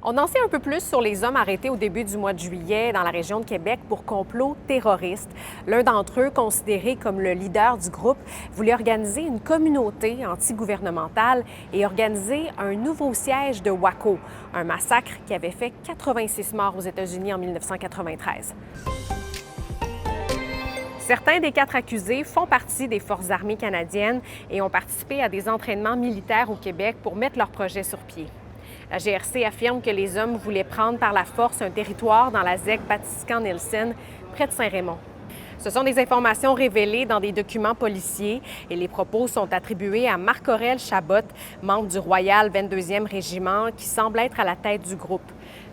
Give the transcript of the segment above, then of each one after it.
On en sait un peu plus sur les hommes arrêtés au début du mois de juillet dans la région de Québec pour complot terroriste. L'un d'entre eux, considéré comme le leader du groupe, voulait organiser une communauté antigouvernementale et organiser un nouveau siège de Waco, un massacre qui avait fait 86 morts aux États-Unis en 1993. Certains des 4 accusés font partie des Forces armées canadiennes et ont participé à des entraînements militaires au Québec pour mettre leur projet sur pied. La GRC affirme que les hommes voulaient prendre par la force un territoire dans la ZEC Batiscan-Nielsen, près de Saint-Raymond. Ce sont des informations révélées dans des documents policiers et les propos sont attribués à Marc-Aurèle Chabot, membre du Royal 22e Régiment, qui semble être à la tête du groupe.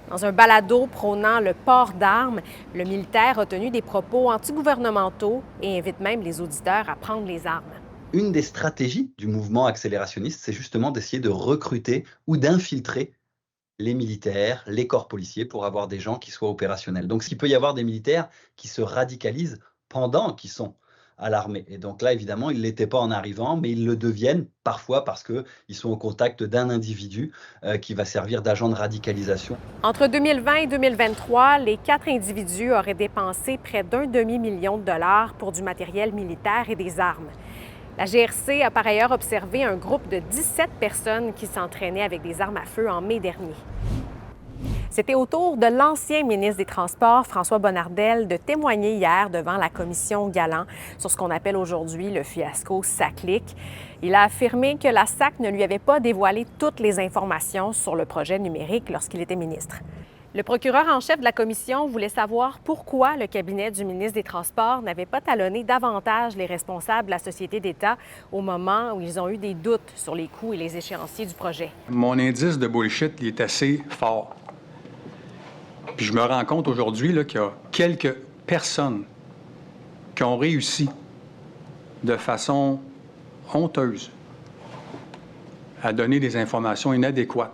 Dans un balado prônant le port d'armes, le militaire a tenu des propos antigouvernementaux et invite même les auditeurs à prendre les armes. Une des stratégies du mouvement accélérationniste, c'est justement d'essayer de recruter ou d'infiltrer les militaires, les corps policiers pour avoir des gens qui soient opérationnels. Donc, il peut y avoir des militaires qui se radicalisent pendant qu'ils sont à l'armée. Et donc là, évidemment, ils ne l'étaient pas en arrivant, mais ils le deviennent parfois parce qu'ils sont au contact d'un individu qui va servir d'agent de radicalisation. Entre 2020 et 2023, les 4 individus auraient dépensé près d'1 demi-million de dollars pour du matériel militaire et des armes. La GRC a par ailleurs observé un groupe de 17 personnes qui s'entraînaient avec des armes à feu en mai dernier. C'était au tour de l'ancien ministre des Transports, François Bonnardel, de témoigner hier devant la commission Galland sur ce qu'on appelle aujourd'hui le fiasco SAC-LIC. Il a affirmé que la SAC ne lui avait pas dévoilé toutes les informations sur le projet numérique lorsqu'il était ministre. Le procureur en chef de la commission voulait savoir pourquoi le cabinet du ministre des Transports n'avait pas talonné davantage les responsables de la société d'État au moment où ils ont eu des doutes sur les coûts et les échéanciers du projet. Mon indice de bullshit il est assez fort. Puis je me rends compte aujourd'hui qu'il y a quelques personnes qui ont réussi de façon honteuse à donner des informations inadéquates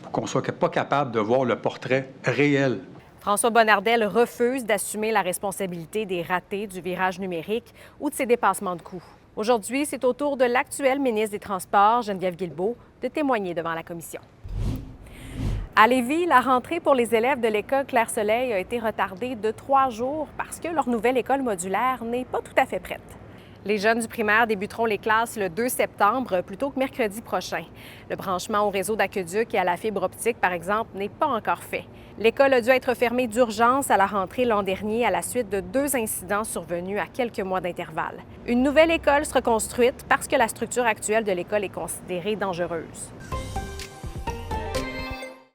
pour qu'on ne soit pas capable de voir le portrait réel. François Bonnardel refuse d'assumer la responsabilité des ratés du virage numérique ou de ses dépassements de coûts. Aujourd'hui, c'est au tour de l'actuel ministre des Transports, Geneviève Guilbeault, de témoigner devant la commission. À Lévis, la rentrée pour les élèves de l'école Clair-Soleil a été retardée de 3 jours parce que leur nouvelle école modulaire n'est pas tout à fait prête. Les jeunes du primaire débuteront les classes le 2 septembre plutôt que mercredi prochain. Le branchement au réseau d'aqueduc et à la fibre optique, par exemple, n'est pas encore fait. L'école a dû être fermée d'urgence à la rentrée l'an dernier à la suite de 2 incidents survenus à quelques mois d'intervalle. Une nouvelle école sera construite parce que la structure actuelle de l'école est considérée dangereuse.